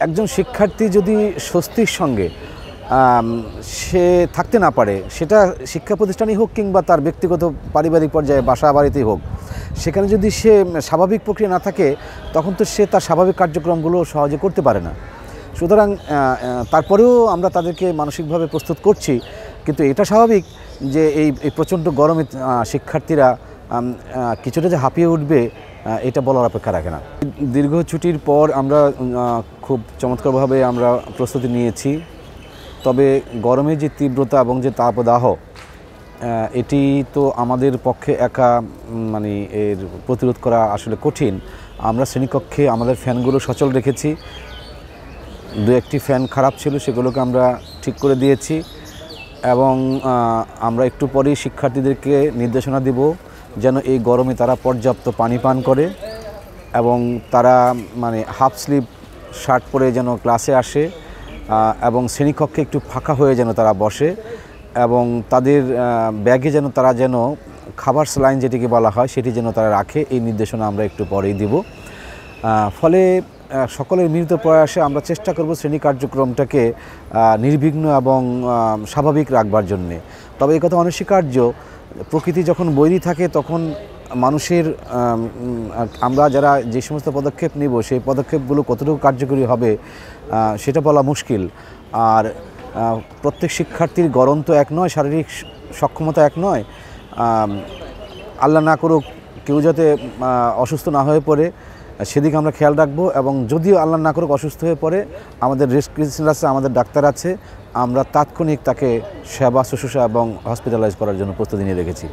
একজন শিক্ষার্থী যদি স্বস্তির সঙ্গে সে থাকতে না পারে, সেটা শিক্ষা প্রতিষ্ঠানই হোক কিংবা তার ব্যক্তিগত পারিবারিক পর্যায়ে বাসা বাড়িতেই হোক, সেখানে যদি সে স্বাভাবিক প্রক্রিয়া না থাকে তখন তো সে তার স্বাভাবিক কার্যক্রমগুলো সহজে করতে পারে না। সুতরাং তারপরেও আমরা তাদেরকে মানসিকভাবে প্রস্তুত করছি, কিন্তু এটা স্বাভাবিক যে এই প্রচণ্ড গরমে শিক্ষার্থীরা কিছুটা যে হাঁপিয়ে উঠবে এটা বলার অপেক্ষা রাখে না। দীর্ঘ ছুটির পর আমরা খুব চমৎকারভাবে আমরা প্রস্তুতি নিয়েছি, তবে গরমের যে তীব্রতা এবং যে তাপদাহ এটি তো আমাদের পক্ষে একা এর প্রতিরোধ করা আসলে কঠিন। আমরা শ্রেণীকক্ষে আমাদের ফ্যানগুলো সচল রেখেছি, দু একটি ফ্যান খারাপ ছিল সেগুলোকে আমরা ঠিক করে দিয়েছি এবং আমরা একটু পরেই শিক্ষার্থীদেরকে নির্দেশনা দিব যেন এই গরমে তারা পর্যাপ্ত পানি পান করে এবং তারা হাফ স্লিভ শার্ট পরে যেন ক্লাসে আসে এবং শ্রেণীকক্ষে একটু ফাঁকা হয়ে যেন তারা বসে এবং তাদের ব্যাগে যেন তারা খাবার স্যালাইন যেটিকে বলা হয় সেটি যেন তারা রাখে, এই নির্দেশনা আমরা একটু পরেই দিব। ফলে সকলের মিলিত প্রয়াসে আমরা চেষ্টা করব শ্রেণী কার্যক্রমটাকে নির্বিঘ্ন এবং স্বাভাবিক রাখবার জন্যে। তবে এই কথা অনস্বীকার্য, প্রকৃতি যখন বৈরী থাকে তখন মানুষের আমরা যারা যে সমস্ত পদক্ষেপ নিব সেই পদক্ষেপগুলো কতটুকু কার্যকরী হবে সেটা বলা মুশকিল। আর প্রত্যেক শিক্ষার্থীর গড়ন তো এক নয়, শারীরিক সক্ষমতা এক নয়। আল্লাহ না করুক কেউ যাতে অসুস্থ না হয়ে পড়ে সেদিকে আমরা খেয়াল রাখবো এবং যদিও আল্লাহ না করুক অসুস্থ হয়ে পড়ে আমাদের রেসক্রিপশন আছে, আমাদের ডাক্তার আছে, আমরা তাৎক্ষণিক তাকে সেবা শুশ্রূষা এবং হসপিটালাইজ করার জন্য প্রস্তুতি নিয়ে রেখেছি।